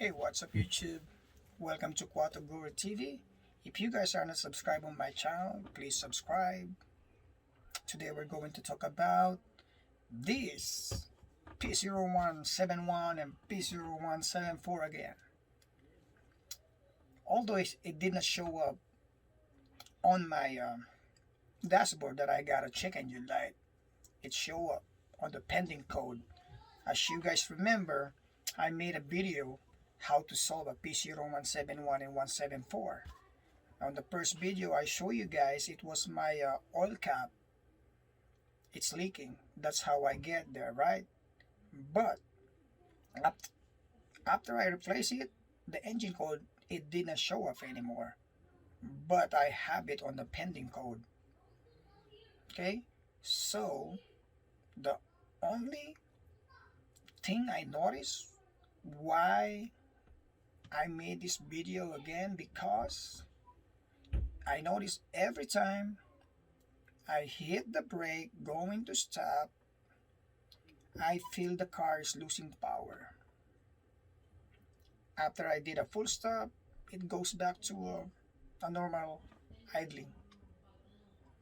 Hey, what's up YouTube? Welcome to Quato Guru TV. If you guys are not subscribed on my channel, please subscribe. Today we're going to talk about this P0171 and P0174 again. Although it did not show up on my dashboard that I got a check engine light, it showed up on the pending code. As you guys remember, I made a video how to solve a P0171 and 174. On the first video I show you guys, it was my oil cap. It's leaking. That's how I get there, right? But after I replace it, the engine code, it didn't show up anymore. But I have it on the pending code. Okay? So, the only thing I noticed why I made this video again, because I notice every time I hit the brake going to stop, I feel the car is losing power. After I did a full stop, it goes back to a normal idling.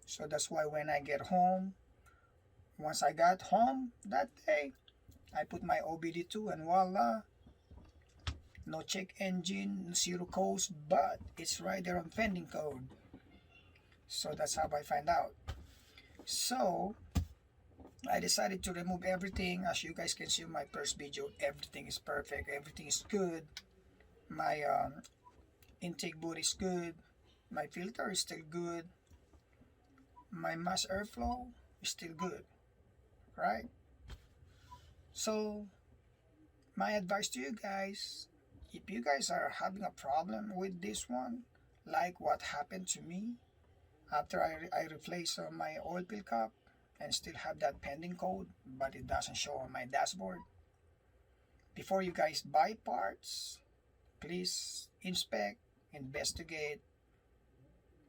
So that's why when I get home, once I got home that day, I put my OBD2 and voila, no check engine, zero codes, but it's right there on pending code. So that's how I find out. So I decided to remove everything. As you guys can see in my first video, everything is perfect, everything is good. My intake boot is good, my filter is still good, my mass airflow is still good, right? So my advice to you guys, if you guys are having a problem with this one, like what happened to me after I replaced my oil fill cap and still have that pending code, but it doesn't show on my dashboard, before you guys buy parts, please inspect, investigate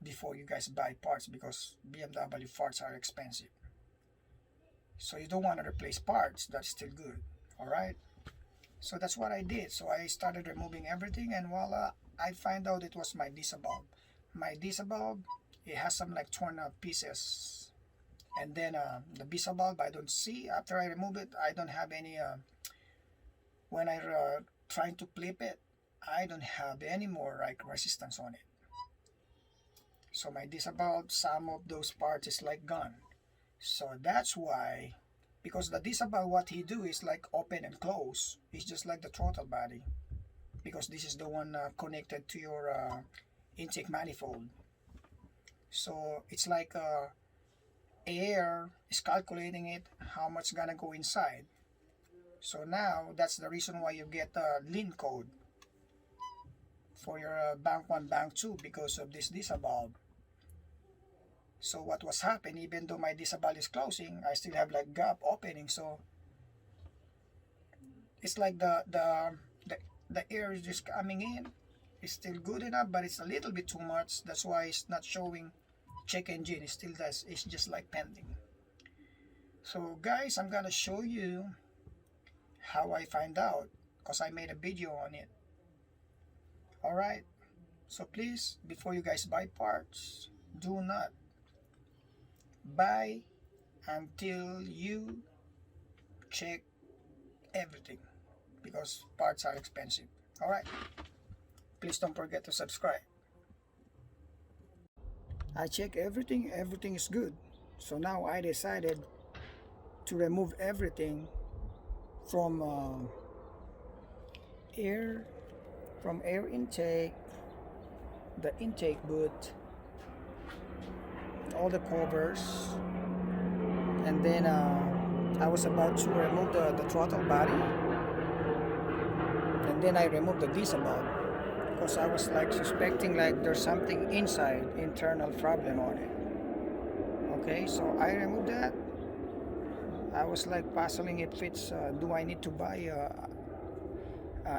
before you guys buy parts, because BMW parts are expensive. So you don't want to replace parts that's still good. Alright, so that's what I did. So I started removing everything, and voila, I find out it was my diesel bulb. My diesel bulb, it has some like torn up pieces, and then the diesel bulb I don't see. After I remove it, I don't have any when I trying to flip it, I don't have any more like resistance on it. So my diesel bulb, some of those parts is like gone. So that's why, because the diesel bulb, what he do is like open and close. It's just like the throttle body, because this is the one connected to your intake manifold. So it's like air is calculating it, how much gonna go inside. So now that's the reason why you get a lean code for your bank 1, bank 2, because of this diesel bulb. So what was happening, even though my diesel bulb is closing, I still have like gap opening. So it's like the air is just coming in. It's still good enough, but it's a little bit too much. That's why it's not showing check engine. It still does. It's just like pending. So guys, I'm gonna show you how I find out, because I made a video on it. Alright, so please, before you guys buy parts, do not buy until you check everything, because parts are expensive. Alright, please don't forget to subscribe. I check everything, everything is good. So now I decided to remove everything from air intake, the intake boot, all the covers, and then I was about to remove the throttle body, and then I removed the diesel bulb, because I was like suspecting like there's something inside, internal problem on it. Okay, so I removed that. I was like puzzling if it's do I need to buy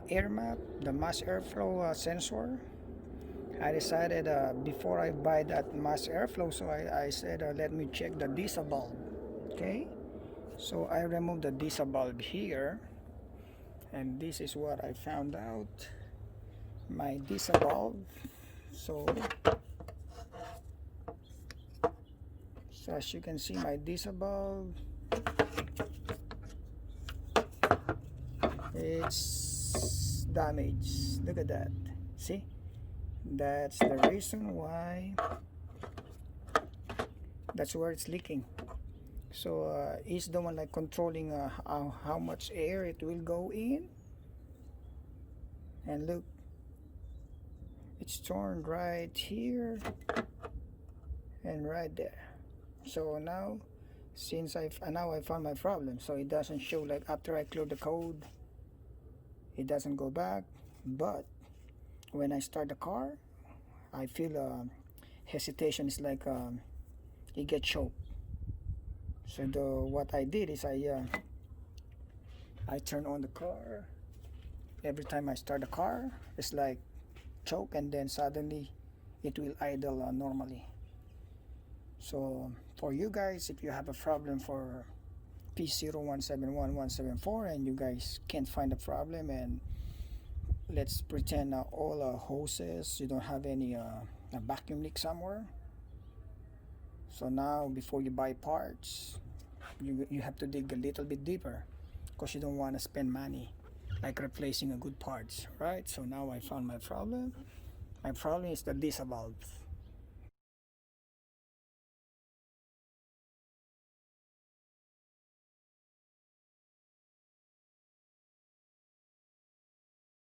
air map, the mass airflow sensor. I decided before I buy that mass airflow, so I said let me check the diesel bulb. Okay, so I removed the diesel bulb here, And this is what I found out, my diesel valve. So as you can see, my diesel valve, it's damaged. Look at that. See, that's the reason why, that's where it's leaking. So it's the one like controlling how much air it will go in. And look, it's torn right here and right there. So now, since I found my problem, so it doesn't show like after I clear the code, it doesn't go back. But when I start the car, I feel hesitation. Is like it gets choked. So what I did is I turn on the car. Every time I start the car, it's like choke, and then suddenly it will idle normally. So for you guys, if you have a problem for P0171 and you guys can't find the problem, and let's pretend all hoses, you don't have any a vacuum leak somewhere. So now before you buy parts, you have to dig a little bit deeper, because you don't want to spend money like replacing a good parts, right? So now I found my problem. My problem is the diesel valve.